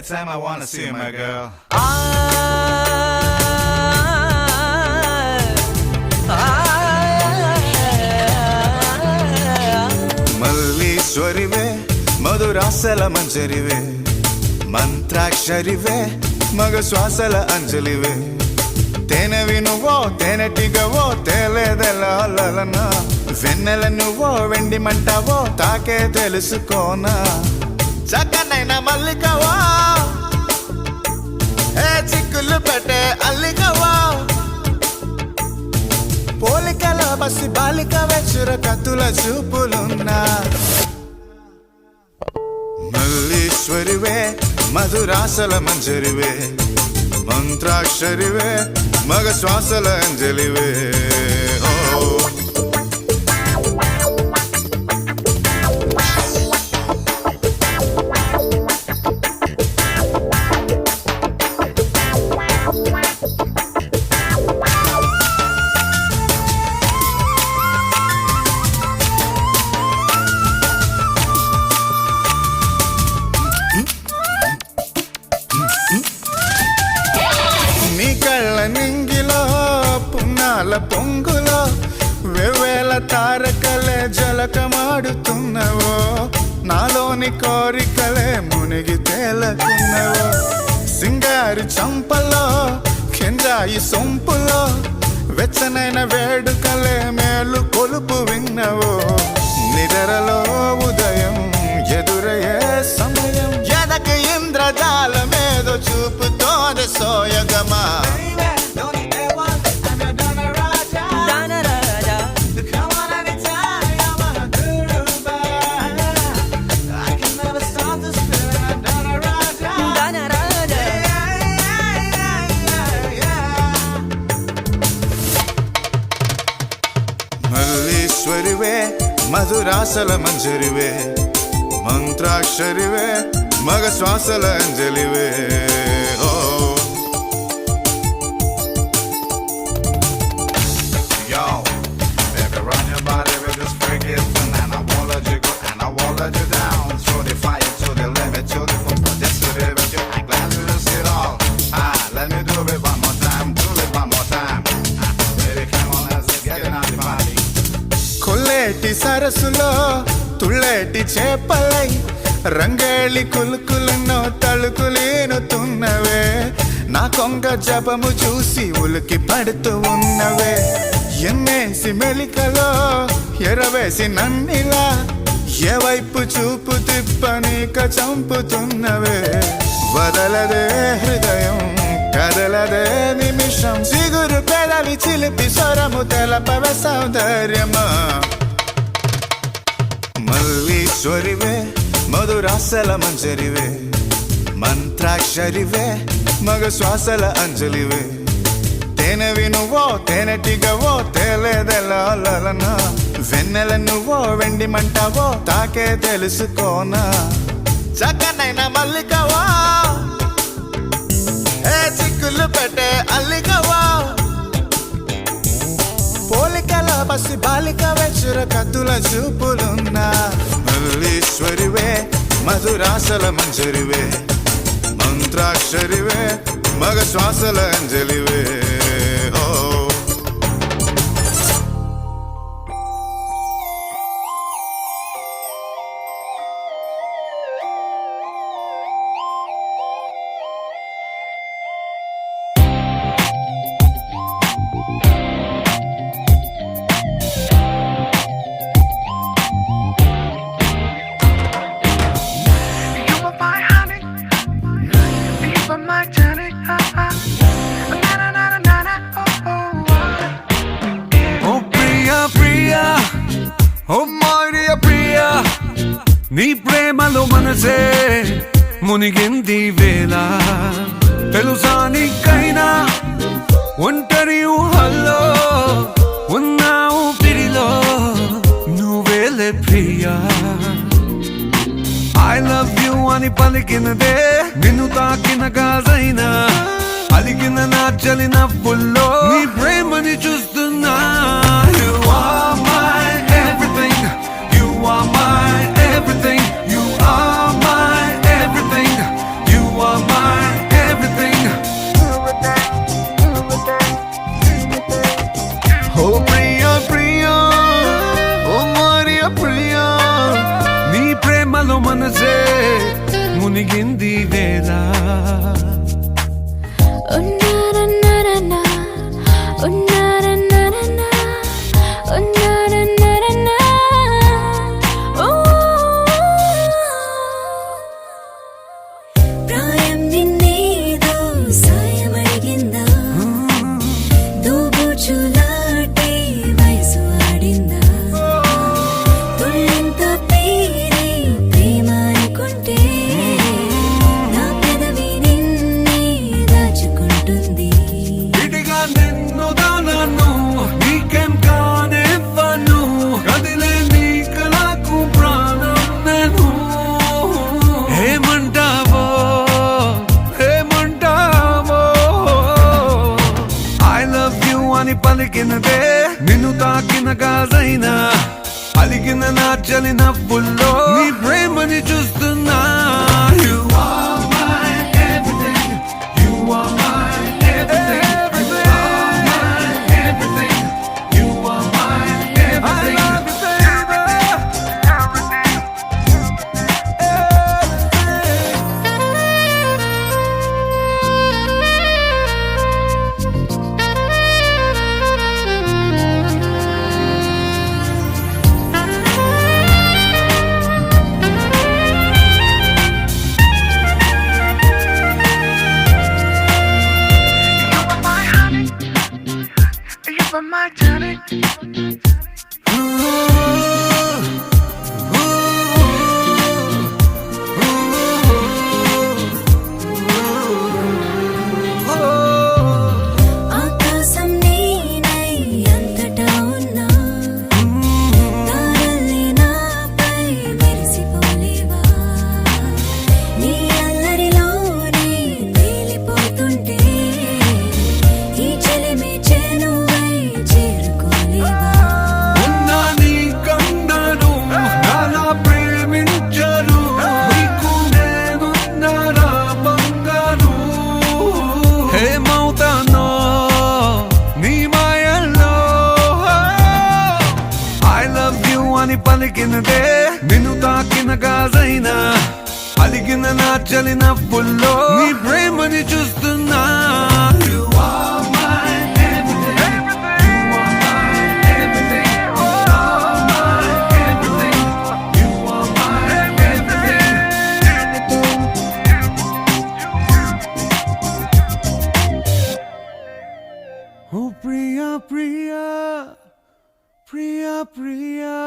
every time I wanna see my girl. మల్లీశ్వరివే మధురాసల మంజరివే మంత్రాక్షరివే మగ శ్వాసల అంజలివే తేనెవి నువ్వో తేనెటిగవో తేలేదెలనా వెన్నెల నువ్వో వెండి మంటావో తాకే తెలుసుకోనా చక్కనైన మల్లికవా ఏ చిక్కులు పెట్టే అల్లికవా పోలికల బసి బాలిక వెచ్చుర కత్తుల చూపులున్నా మల్లీశ్వరివే మధురాసల మంజరివే మంత్రాక్షరివే మగ శ్వాసల అంజలివే నీ కళ్ళ నింగిలో పున్నాల పొంగులో వెవ్వేల తారకలే జలకమాడుతున్నవో నాలోని కోరికలే మునిగి తేలకున్నవో సింగారి చంపలో కెంజాయి సొంపులో వెచ్చనైన వేడుకలే మేలు కొలుపు విన్నవో నిద్రలో ఉదయం ఎదురయ్యే సమయం ఎదకు ఇంద్రజాలమేదో చూపుతోంది సోయగమా మల్లీశ్వరివే మధురాసల మంజరివే మంత్రాక్షరివే మగ శ్వాసల అంజలివే Yo, baby, run your body with this freak it, and I won't let you go, and I won't let you down. Throw the fire to the limit, to the full, just to the limit. I'm glad to see it all. Let me do it one more time, do it one more time. Baby, come on, let's get it out the body. కొల్లేటి సరస్సులో తుళ్ళేటి చేపలై రంగేళి కులుకులను తలుకులేనుతున్నవే నా కొంగ జపము చూసి ఉలికి పడుతూ ఉన్నవే ఎన్నేసి మెలికలో ఎరవేసి నన్నిలా ఏ వైపు చూపు తిప్పనీక చంపుతున్నవే వదలదే హృదయం కదలదే నిమిషం చిగురు పెదవి చిలిపి స్వరము తెలపవే సౌందర్యమా మల్లీశ్వరివే మధురాసల మంజరివే మంత్రాక్షరివే మగ శ్వాసల అంజలివే తేనెవి నువ్వో తేనెటిగవో తేలేదెలనా వెన్నెల నువ్వో వెండి మంటావో తాకే తెలుసుకోనా చక్కనైన మల్లికవా ఏ చిక్కులు పెట్టే అల్లికవా పోలికల బసి బాలిక వెచ్చుర కత్తుల చూపులున్నా మల్లీశ్వరివే మధురాసల మంజరివే మంత్రాక్షరివే మగ శ్వాసల అంజలివే నీ ప్రేమలో మనసే మునిగింది వేళ తెలుసా నీకైనా ఒంటరి ఊహల్లో ఉన్నావు పిరిలో నువ్వేలే ప్రియా I love you అని పలికినదే నిన్ను తాకిన గాజైనా అలిగిన నా చలి నవ్వుల్లో నీ ప్రేమని చూస్తున్నా You are my everything You are my everything You are my everything You are మనసే మునిగింది వేళ ఉన్నారన్నారన్నా ఉన్నారన్నారన్నా ఉన్నారన్నారన్నా ఓ ప్రాయం నిన్నేదో సాయమడిగిందా దూబుచులాటే వయసు ఆడిందా తుళ్ళెంత పేరే ప్రేమ అనుకుంటే నా పెదవి నిన్నే దాచుకుంటుంది ఇడిగా నిన్ను దానను నీకేం కానివ్వను కదిలే నీ కళకు ప్రాణం నేను ఏమంటావో ఐ లవ్ యు అని పలికినదే నిన్ను తాకిన గాజైనా అలిగిన నా చలి నవ్వుల్లో నీ ప్రేమని చూస్తున్నా You are my everything. You are my everything. You are my everything. I love you, You were my tonic. ఆకాశం నేనై అంతటా ఉన్నా తారల్ని నాపై మెరిసిపోలేవా నీ అల్లరిలోనే తేలిపోతుంటే ఈ చెలిమి చేనువై చేరుకోలేవా ఉన్నా నీ కండను నాలా ప్రేమించరు నీకు నేనున్నారా బంగారు ఏమవుతానో నీ మాయల్లో ఐ లవ్ యు అని పలికినదే నిన్ను తాకిన గాజైనా అలిగిన నా చలి నవ్వుల్లో నీ ప్రేమని చూస్తున్నా You are my everything. You are my everything. You are my everything. You are my everything. Oh Priya, Priya, Priya, Priya.